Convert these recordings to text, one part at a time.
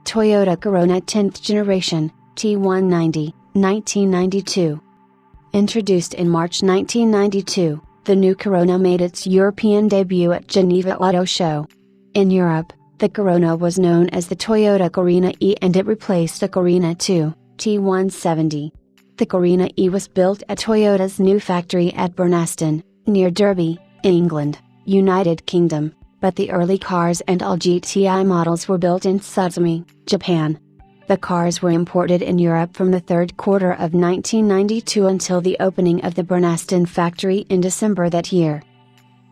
Toyota Corona 10th generation, T190, 1992. Introduced in March 1992, the new Corona made its European debut at Geneva Auto Show. In Europe, the Corona was known as the Toyota Corina E and it replaced the Corina 2, T170. The Corina E was built at Toyota's new factory at Burnaston, near Derby, England, United Kingdom, but the early cars and all GTI models were built in Suzume, Japan. The cars were imported in Europe from the third quarter of 1992 until the opening of the Burnaston factory in December that year.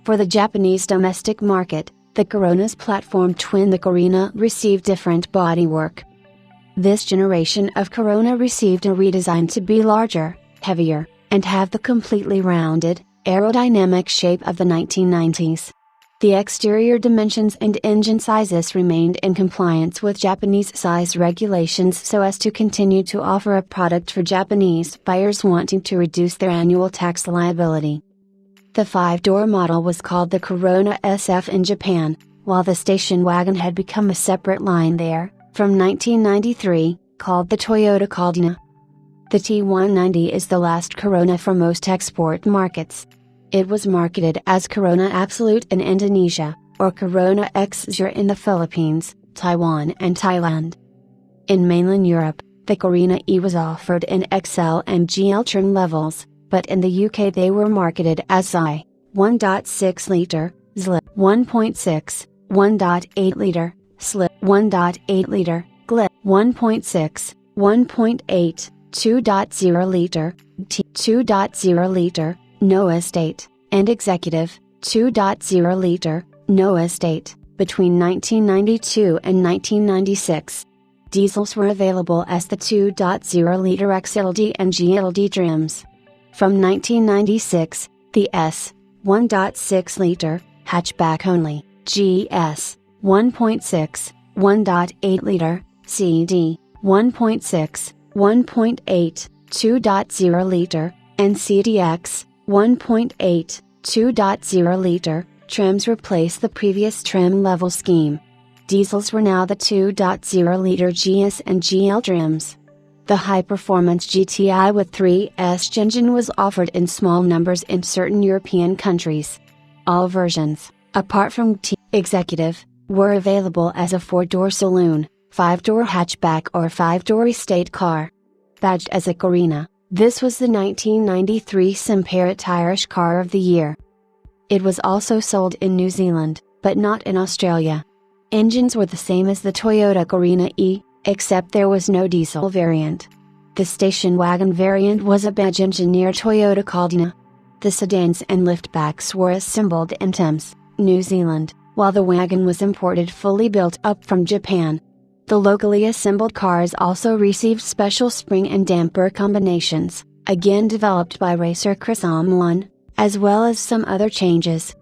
For the Japanese domestic market, the Corona's platform twin the Corina received different bodywork. This generation of Corona received a redesign to be larger, heavier, and have the completely rounded, aerodynamic shape of the 1990s. The exterior dimensions and engine sizes remained in compliance with Japanese size regulations so as to continue to offer a product for Japanese buyers wanting to reduce their annual tax liability. The 5-door model was called the Corona SF in Japan, while the station wagon had become a separate line there, from 1993, called the Toyota Caldina. The T190 is the last Corona for most export markets. It was marketed as Corona Absolute in Indonesia, or Corona X0 in the Philippines, Taiwan and Thailand. In mainland Europe, the Corina E was offered in XL and GL trim levels, but in the UK they were marketed as I, 1.6 liter, ZL, 1.6, 1.8 liter, SLI, 1.8 liter, GL, 1.6, 1.8, 2.0 liter, T, 2.0 liter, No Estate, and Executive, 2.0 liter, No Estate, between 1992 and 1996. Diesels were available as the 2.0 liter XLD and GLD trims. From 1996, the S, 1.6 liter, hatchback only, GS, 1.6, 1.8 liter, CD, 1.6, 1.8, 2.0 liter, and CDX, 1.8, 2.0 liter, trims replaced the previous trim level scheme. Diesels were now the 2.0 liter GS and GL trims. The high-performance GTI with 3S engine was offered in small numbers in certain European countries. All versions, apart from T Executive, were available as a 4-door saloon, 5-door hatchback or 5-door estate car. Badged as a Corina, this was the 1993 Simperit Irish Car of the Year. It was also sold in New Zealand, but not in Australia. Engines were the same as the Toyota Corina E, except there was no diesel variant. The station wagon variant was a badge engineer Toyota Caldina. The sedans and liftbacks were assembled in Thames, New Zealand, while the wagon was imported fully built up from Japan. The locally assembled cars also received special spring and damper combinations, again developed by racer Chris Omlon, as well as some other changes.